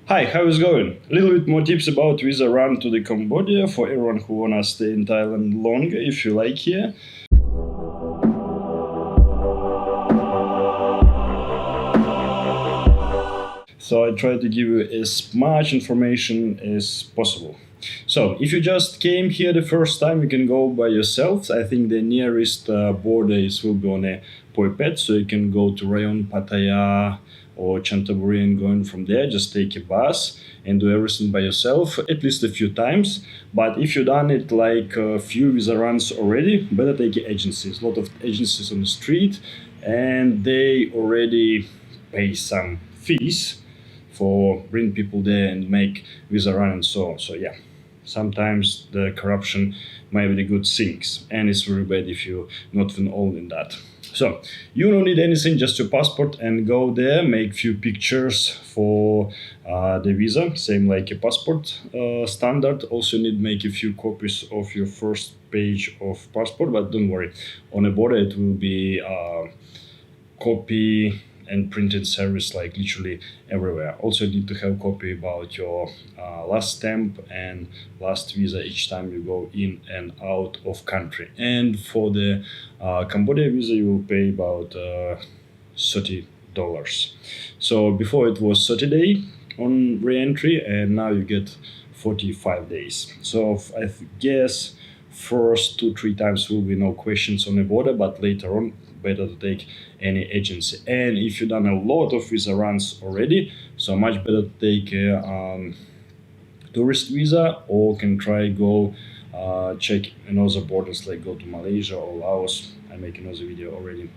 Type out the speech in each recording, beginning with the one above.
Hi, how is going? A little bit more tips about visa run to the Cambodia for everyone who wanna stay in Thailand longer if you like here. So I try to give you as much information as possible. So if you just came here the first time, you can go by yourself. I think the nearest border will be on a Phuket, so you can go to Rayon Pattaya or Chantaburi and going from there. Just take a bus and do everything by yourself at least a few times. But if you've done it like a few visa runs already, better take agencies. A lot of agencies on the street, and they already pay some fees for bring people there and make visa run and so on. So yeah, sometimes the corruption might be the good things, and it's very bad if you're not involved in that. So you don't need anything, just your passport, and go there, make few pictures for the visa, same like a passport standard. Also need make a few copies of your first page of passport, but don't worry, on the border it will be copy and printed service like literally everywhere. Also need to have copy about your last stamp and last visa each time you go in and out of country. And for the Cambodia visa, you will pay about $30. So before it was 30 day on re-entry, and now you get 45 days. So I guess first 2-3 times will be no questions on the border, but later on better to take any agency. And if you've done a lot of visa runs already, so much better to take a tourist visa, or can try go check another borders like go to Malaysia or Laos. I make another video already.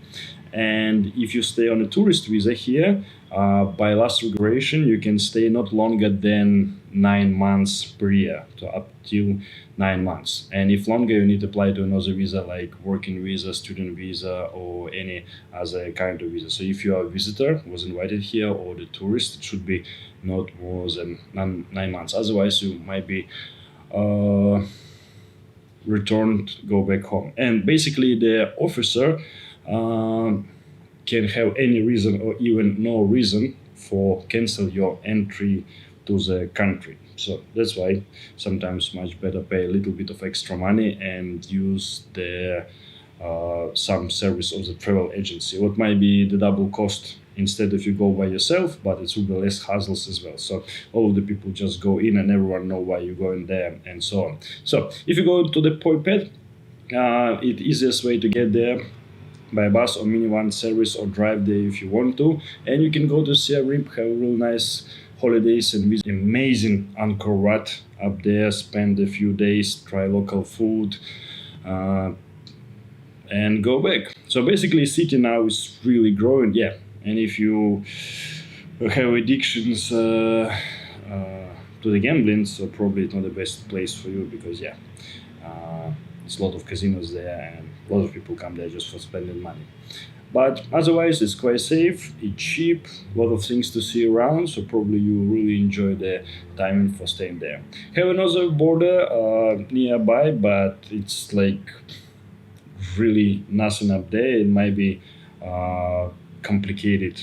And if you stay on a tourist visa here, by last regulation, you can stay not longer than 9 months per year, so up till 9 months. And if longer, you need to apply to another visa like working visa, student visa, or any other kind of visa. So if you are a visitor, was invited here, or the tourist, it should be not more than 9 months. Otherwise, you might be returned, go back home. And basically, the officer can have any reason or even no reason for cancel your entry to the country. So that's why sometimes much better pay a little bit of extra money and use the some service of the travel agency. What might be the double cost instead if you go by yourself, but it will be less hassles as well. So all of the people just go in and everyone know why you're going there and so on. So if you go to the Phuket, it easiest way to get there by bus or minivan service, or drive there if you want to. And you can go to Siem Reap, have real nice holidays and visit amazing Angkor Wat up there, spend a few days, try local food, and go back. So basically city now is really growing, yeah. And if you have addictions to the gambling, so probably it's not the best place for you, because yeah, there's a lot of casinos there and a lot of people come there just for spending money. But otherwise, it's quite safe, it's cheap, a lot of things to see around, so probably you really enjoy the time for staying there. Have another border nearby, but it's like really nothing up there. It might be complicated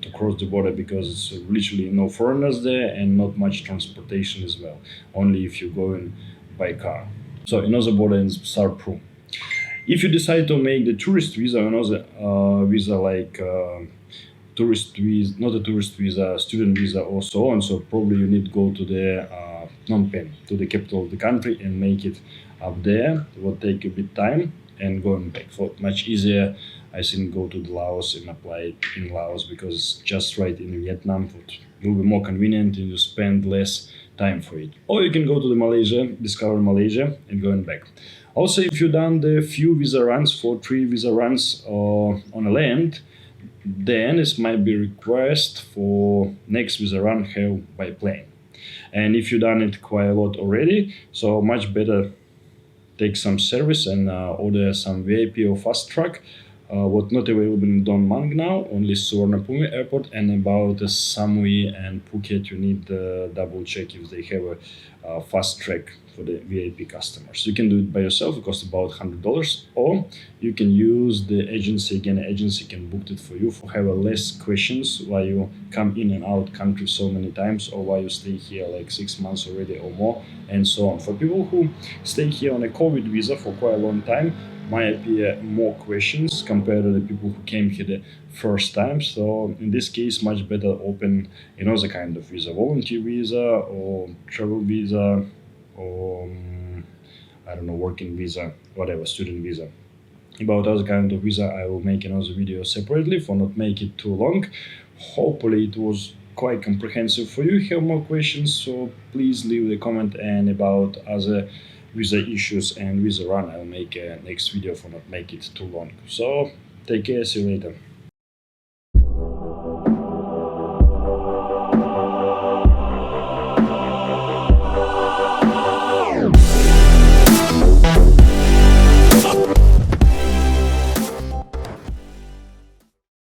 to cross the border because it's literally no foreigners there and not much transportation as well, only if you're going by car. So another border in Sarpru. If you decide to make the tourist visa, another visa like tourist visa, not a tourist visa, student visa, or so on. So probably you need to go to the Phnom Penh, to the capital of the country, and make it up there. It will take a bit time and going back. So much easier, I think, go to the Laos and apply it in Laos because it's just right in Vietnam. It will be more convenient and you spend less time for it. Or you can go to the Malaysia, discover Malaysia, and going back. Also, if you've done the few visa runs, for 3 visa runs on a land, then it might be request for next visa run have by plane. And if you've done it quite a lot already, so much better take some service and order some VIP or fast track what not available in Don Muang now, only Suvarnabhumi airport, and about Samui and Phuket you need double check if they have a fast track for the VIP customers. You can do it by yourself, it costs about $100, or you can use the agency. Again, agency can book it for you for have less questions while you come in and out country so many times, or while you stay here like 6 months already or more, and so on. For people who stay here on a COVID visa for quite a long time, might be more questions compared to the people who came here the first time. So in this case, much better open another kind of visa, volunteer visa or travel visa, or I don't know, working visa, whatever, student visa. About other kind of visa, I will make another video separately for not make it too long. Hopefully it was quite comprehensive for you. If you have more questions, so please leave a comment, and about other visa issues and visa run, I'll make a next video for not make it too long. So take care, see you later.